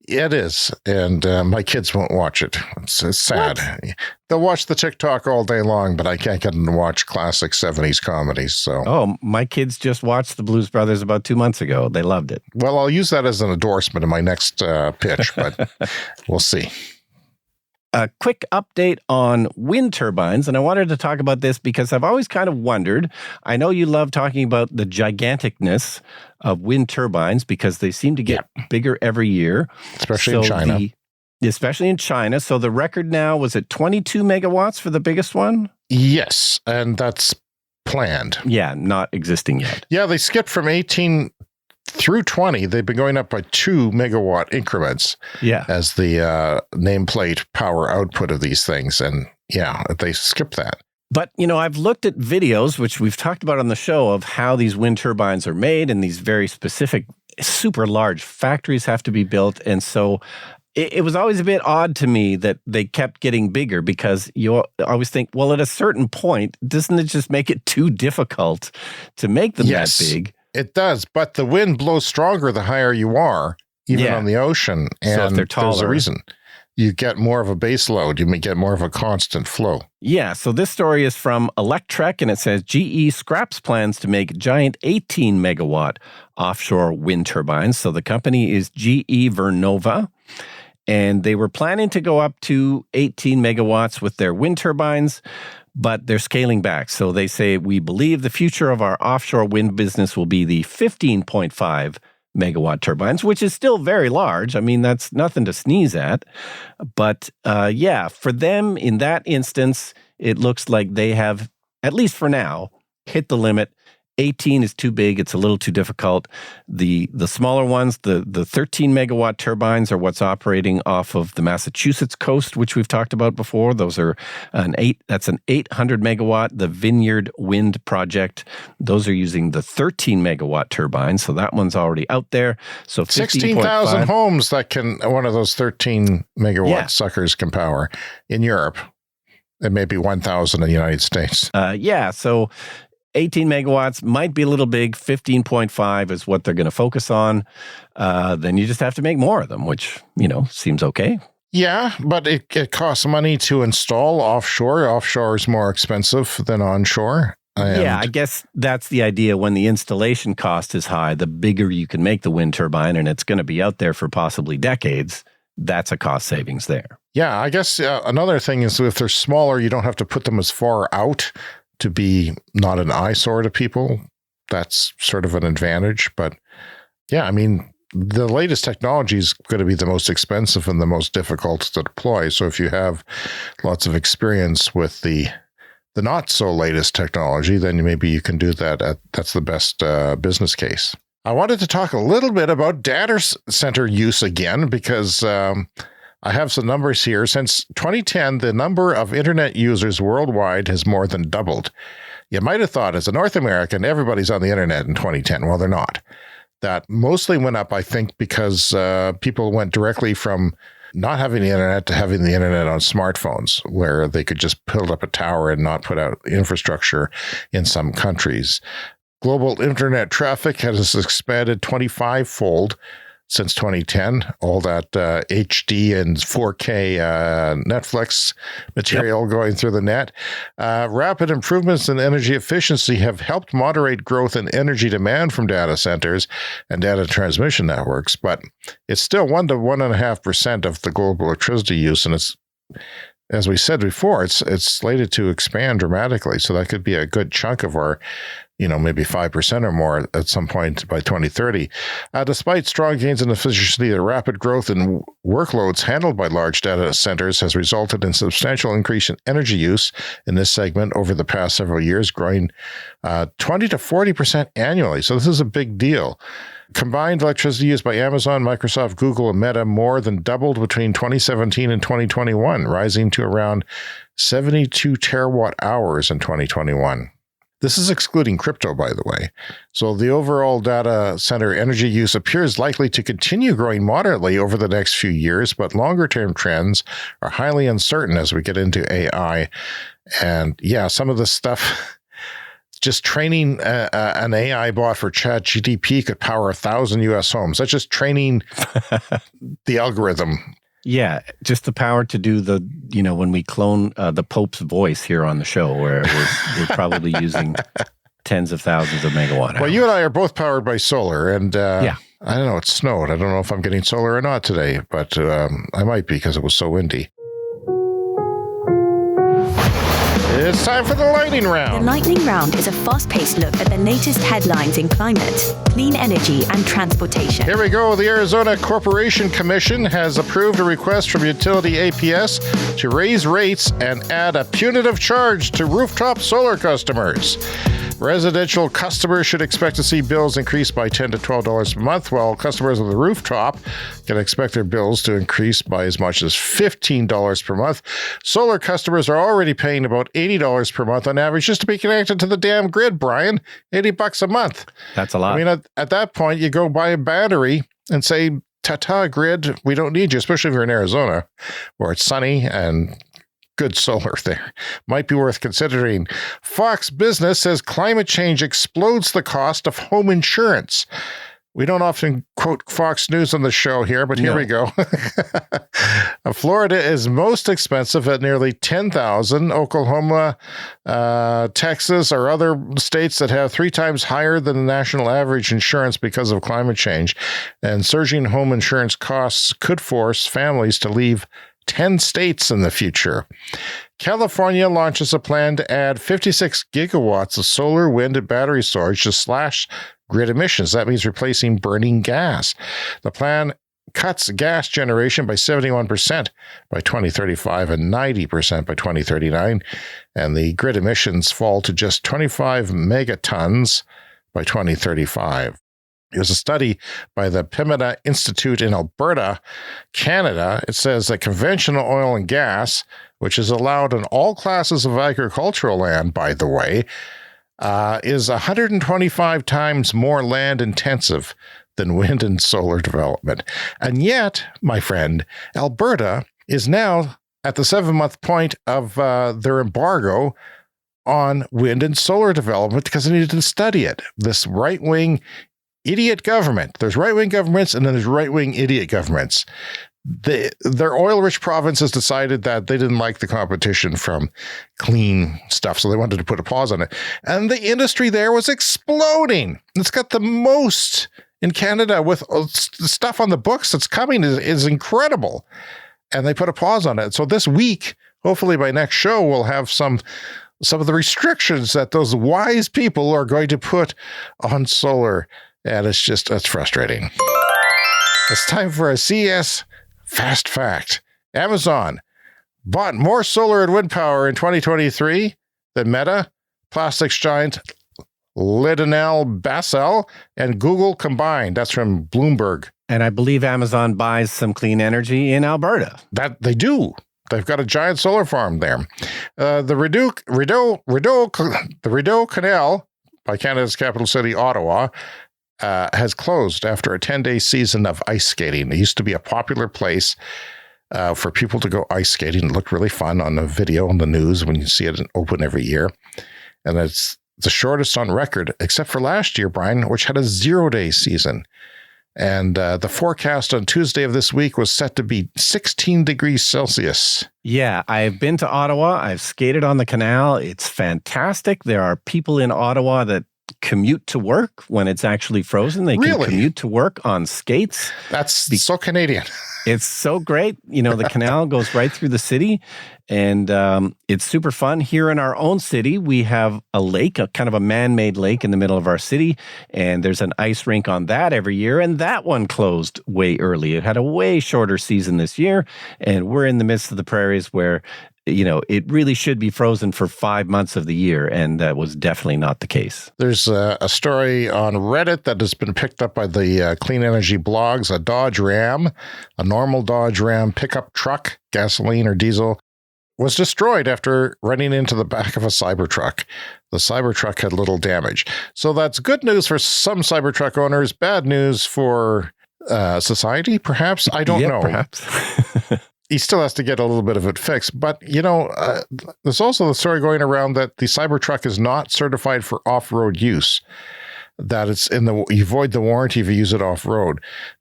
It is, and my kids won't watch it. It's sad. What? They'll watch the TikTok all day long, but I can't get them to watch classic 70s comedies. So, my kids just watched the Blues Brothers about 2 months ago. They loved it. Well, I'll use that as an endorsement in my next pitch, but we'll see. A quick update on wind turbines, and I wanted to talk about this because I've always kind of wondered. I know you love talking about the giganticness of wind turbines because they seem to get bigger every year. Especially in China. Especially in China. So the record now, was it 22 megawatts for the biggest one? Yes, and that's planned. Yeah, not existing yet. Yeah, they skipped from 18 through 20, they've been going up by 2 megawatt increments as the nameplate power output of these things. And they skipped that. But, I've looked at videos, which we've talked about on the show, of how these wind turbines are made, and these very specific, super large factories have to be built. And so it was always a bit odd to me that they kept getting bigger, because you always think, well, at a certain point, doesn't it just make it too difficult to make them that big? It does, but the wind blows stronger the higher you are, even on the ocean. And so if they're taller, there's a reason. You get more of a base load. You may get more of a constant flow. Yeah, so this story is from Electrek, and it says GE scraps plans to make giant 18-megawatt offshore wind turbines. So the company is GE Vernova, and they were planning to go up to 18 megawatts with their wind turbines, but they're scaling back. So they say, we believe the future of our offshore wind business will be the 15.5 megawatt turbines, which is still very large. I mean, that's nothing to sneeze at. But for them in that instance, it looks like they have, at least for now, hit the limit. 18 is too big. It's a little too difficult. The smaller ones, the 13 megawatt turbines are what's operating off of the Massachusetts coast, which we've talked about before. Those are that's an 800 megawatt, the Vineyard Wind Project. Those are using the 13 megawatt turbines. So that one's already out there. So 16,000 homes that can, one of those 13 megawatt suckers can power in Europe. And maybe 1,000 in the United States. So 18 megawatts might be a little big. 15.5 is what they're going to focus on. Then you just have to make more of them, which, seems okay. Yeah, but it costs money to install offshore. Offshore is more expensive than onshore. I guess that's the idea. When the installation cost is high, the bigger you can make the wind turbine, and it's going to be out there for possibly decades, that's a cost savings there. Yeah, I guess another thing is if they're smaller, you don't have to put them as far out to be not an eyesore to people. That's sort of an advantage. But I mean, the latest technology is going to be the most expensive and the most difficult to deploy. So if you have lots of experience with the not so latest technology, then maybe you can do that. That's the best business case. I wanted to talk a little bit about data center use again, because I have some numbers here. Since 2010, the number of internet users worldwide has more than doubled. You might have thought, as a North American, everybody's on the internet in 2010. Well, they're not. That mostly went up, I think, because people went directly from not having the internet to having the internet on smartphones, where they could just build up a tower and not put out infrastructure in some countries. Global internet traffic has expanded 25-fold since 2010, all that HD and 4K Netflix material going through the net. Rapid improvements in energy efficiency have helped moderate growth in energy demand from data centers and data transmission networks, but it's still 1 to 1.5% of the global electricity use, and it's, as we said before, it's slated to expand dramatically. So that could be a good chunk of our, maybe 5% or more at some point by 2030. Despite strong gains in efficiency, the rapid growth in workloads handled by large data centers has resulted in substantial increase in energy use in this segment over the past several years, growing 20 to 40% annually. So this is a big deal. Combined electricity used by Amazon, Microsoft, Google, and Meta more than doubled between 2017 and 2021, rising to around 72 terawatt hours in 2021. This is excluding crypto, by the way. So the overall data center energy use appears likely to continue growing moderately over the next few years, but longer-term trends are highly uncertain as we get into AI. And yeah, some of the stuff, just training an AI bot for ChatGPT could power 1,000 U.S. homes. That's just training the algorithm. Yeah, just the power to do the, when we clone the Pope's voice here on the show, where we're probably using tens of thousands of megawatt hours. Well, you and I are both powered by solar, and yeah. I don't know, it snowed. I don't know if I'm getting solar or not today, but I might be because it was so windy. It's time for the lightning round. The lightning round is a fast-paced look at the latest headlines in climate, clean energy, and transportation. Here we go. The Arizona Corporation Commission has approved a request from utility APS to raise rates and add a punitive charge to rooftop solar customers. Residential customers should expect to see bills increase by $10 to $12 per month, while customers on the rooftop can expect their bills to increase by as much as $15 per month. Solar customers are already paying about $80 per month on average just to be connected to the damn grid, Brian. $80 a month. That's a lot. I mean, at that point, you go buy a battery and say, ta-ta, grid, we don't need you, especially if you're in Arizona, where it's sunny and good solar there. Might be worth considering. Fox Business says climate change explodes the cost of home insurance. We don't often quote Fox News on the show here, but here we go. Florida is most expensive at nearly $10,000. Oklahoma, Texas, or other states that have 3 times higher than the national average insurance because of climate change. And surging home insurance costs could force families to leave 10 states in the future. California launches a plan to add 56 gigawatts of solar, wind, and battery storage to slash grid emissions. That means replacing burning gas. The plan cuts gas generation by 71% by 2035 and 90% by 2039, and the grid emissions fall to just 25 megatons by 2035. There's a study by the Pembina Institute in Alberta, Canada. It says that conventional oil and gas, which is allowed on all classes of agricultural land, by the way, is 125 times more land intensive than wind and solar development. And yet, my friend, Alberta is now at the 7-month point of their embargo on wind and solar development because they needed to study it. This right-wing idiot government. There's right-wing governments and then there's right-wing idiot governments. Their oil-rich province has decided that they didn't like the competition from clean stuff, so they wanted to put a pause on it. And the industry there was exploding. It's got the most in Canada with the stuff on the books that's coming is incredible. And they put a pause on it. So this week, hopefully by next show, we'll have some of the restrictions that those wise people are going to put on solar. And that's frustrating. It's time for a CS Fast Fact. Amazon bought more solar and wind power in 2023 than Meta, plastics giant Lidl Basel, and Google combined. That's from Bloomberg. And I believe Amazon buys some clean energy in Alberta. That they do. They've got a giant solar farm there. The Rideau Canal by Canada's capital city, Ottawa, has closed after a 10-day season of ice skating. It used to be a popular place for people to go ice skating. It looked really fun on the video on the news when you see it open every year. And it's the shortest on record, except for last year, Brian, which had a 0-day season. And the forecast on Tuesday of this week was set to be 16 degrees Celsius. Yeah, I've been to Ottawa. I've skated on the canal. It's fantastic. There are people in Ottawa that commute to work when it's actually frozen. They can commute to work on skates. That's so Canadian. It's so great. You know, the canal goes right through the city, and it's super fun. Here in our own city, we have a lake, a kind of a man-made lake in the middle of our city, and there's an ice rink on that every year, and that one closed way early. It had a way shorter season this year, and we're in the midst of the prairies where, you know, it really should be frozen for 5 months of the year, and that was definitely not the case. There's a story on Reddit that has been picked up by the clean energy blogs. A Dodge Ram, a normal Dodge Ram pickup truck, gasoline or diesel, was destroyed after running into the back of a Cybertruck. The Cybertruck had little damage. So that's good news for some Cybertruck owners, bad news for society, perhaps? I don't know. Perhaps. He still has to get a little bit of it fixed. But, you know, there's also the story going around that the Cybertruck is not certified for off-road use, that it's you void the warranty if you use it off-road.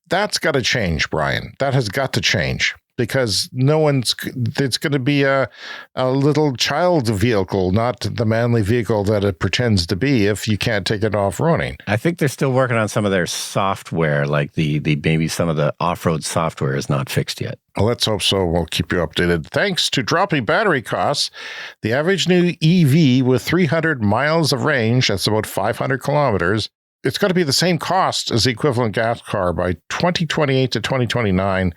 That's got to change, Brian. That has got to change, because it's going to be a little child vehicle, not the manly vehicle that it pretends to be if you can't take it off-roading. I think they're still working on some of their software, like the maybe some of the off-road software is not fixed yet. Well, let's hope so. We'll keep you updated. Thanks to dropping battery costs, the average new EV with 300 miles of range, that's about 500 kilometers, it's going to be the same cost as the equivalent gas car by 2028 to 2029.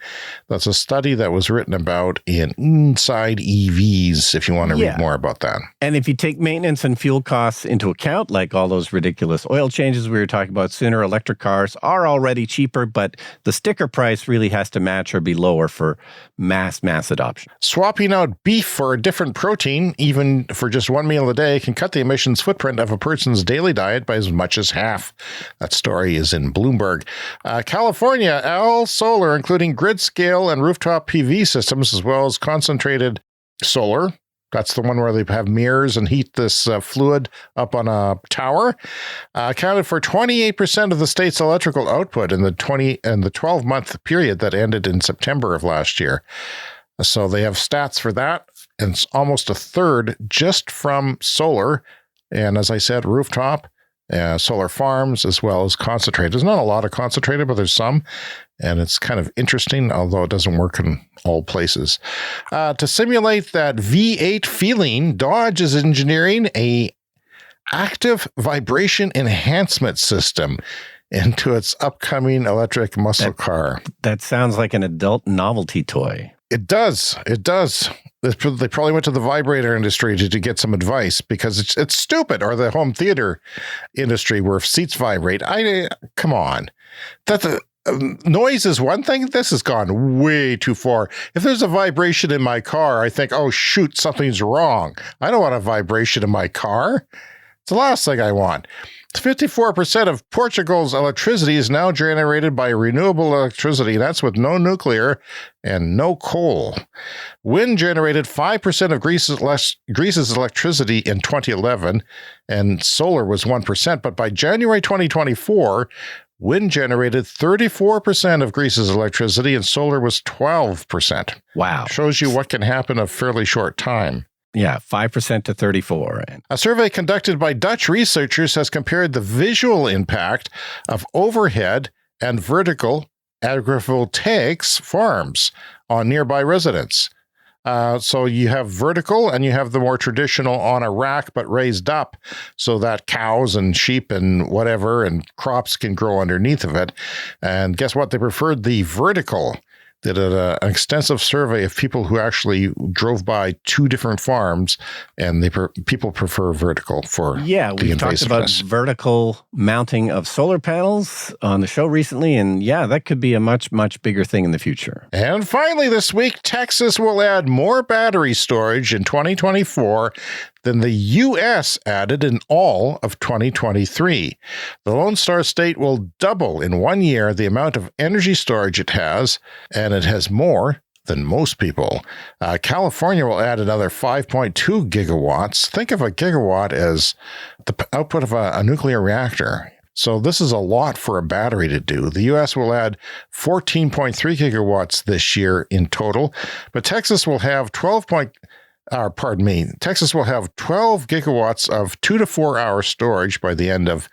That's a study that was written about in Inside EVs, if you want to read more about that. And if you take maintenance and fuel costs into account, like all those ridiculous oil changes we were talking about sooner, electric cars are already cheaper, but the sticker price really has to match or be lower for mass adoption. Swapping out beef for a different protein, even for just one meal a day, can cut the emissions footprint of a person's daily diet by as much as half. That story is in Bloomberg. California, all solar, including grid scale and rooftop PV systems, as well as concentrated solar. That's the one where they have mirrors and heat this fluid up on a tower. Accounted for 28% of the state's electrical output in the 12-month period that ended in September of last year. So they have stats for that, and it's almost a third just from solar. And as I said, rooftop. Solar farms, as well as concentrated. There's not a lot of concentrated, but there's some, and it's kind of interesting, although it doesn't work in all places. To simulate that V8 feeling, Dodge is engineering a active vibration enhancement system into its upcoming electric muscle car. That sounds like an adult novelty toy. It does. It does. They probably went to the vibrator industry to get some advice, because it's stupid, or the home theater industry where seats vibrate. Come on. Noise is one thing. This has gone way too far. If there's a vibration in my car, I think, oh, shoot, something's wrong. I don't want a vibration in my car. It's the last thing I want. 54% of Portugal's electricity is now generated by renewable electricity. That's with no nuclear and no coal. Wind generated 5% of Greece's electricity in 2011, and solar was 1%. But by January 2024, wind generated 34% of Greece's electricity, and solar was 12%. Wow. Shows you what can happen in a fairly short time. Yeah, 5% to 34. A survey conducted by Dutch researchers has compared the visual impact of overhead and vertical agrivoltaics farms on nearby residents. So you have vertical, and you have the more traditional on a rack but raised up, so that cows and sheep and whatever and crops can grow underneath of it. And guess what? They preferred the vertical. Did an extensive survey of people who actually drove by two different farms, and people prefer vertical for the invasiveness. We've talked about vertical mounting of solar panels on the show recently, and that could be a much, much bigger thing in the future. And finally this week, Texas will add more battery storage in 2024 than the U.S. added in all of 2023. The Lone Star State will double in 1 year the amount of energy storage it has, and it has more than most people. California will add another 5.2 gigawatts. Think of a gigawatt as the output of a nuclear reactor. So this is a lot for a battery to do. The U.S. will add 14.3 gigawatts this year in total, but Texas will have 12 gigawatts of 2 to 4 hour storage by the end of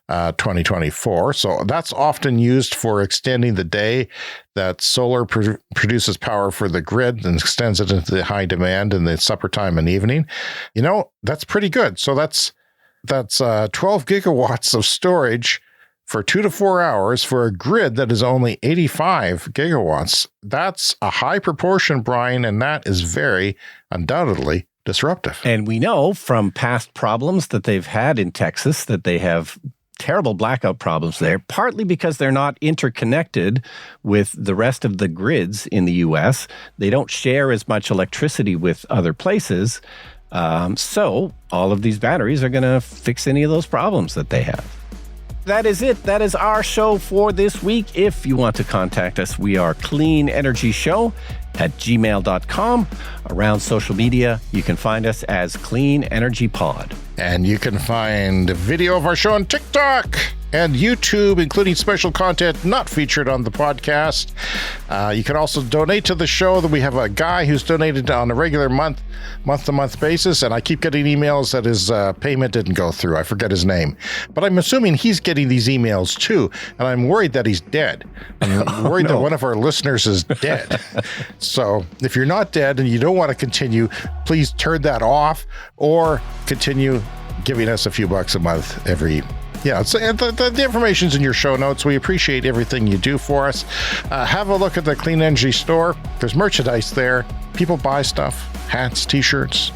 2024. So that's often used for extending the day that solar produces power for the grid and extends it into the high demand in the supper time and evening. You know, that's pretty good. So that's 12 gigawatts of storage for 2 to 4 hours for a grid that is only 85 gigawatts. That's a high proportion, Brian, and that is very undoubtedly disruptive. And we know from past problems that they've had in Texas that they have terrible blackout problems there, partly because they're not interconnected with the rest of the grids in the U.S. They don't share as much electricity with other places. So all of these batteries are going to fix any of those problems that they have. That is it. That is our show for this week. If you want to contact us, we are cleanenergyshow@gmail.com. Around social media, you can find us as Clean Energy Pod. And you can find a video of our show on TikTok and YouTube, including special content not featured on the podcast. You can also donate to the show. That we have a guy who's donated on a regular month-to-month basis, and I keep getting emails that his payment didn't go through. I forget his name. But I'm assuming he's getting these emails too, and I'm worried that he's dead. I'm worried that one of our listeners is dead. So if you're not dead and you don't want to continue, please turn that off or continue giving us a few bucks a month every. Yeah, so the information's in your show notes. We appreciate everything you do for us. Have a look at the Clean Energy store. There's merchandise there. People buy stuff, hats, t-shirts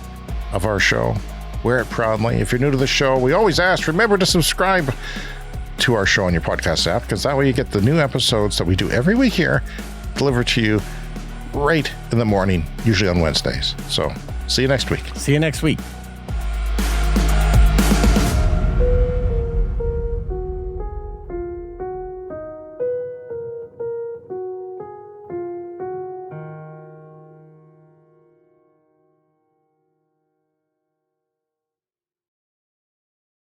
of our show. Wear it proudly. If you're new to the show, we always ask, remember to subscribe to our show on your podcast app, because that way you get the new episodes that we do every week here delivered to you right in the morning, usually on Wednesdays. So see you next week. See you next week.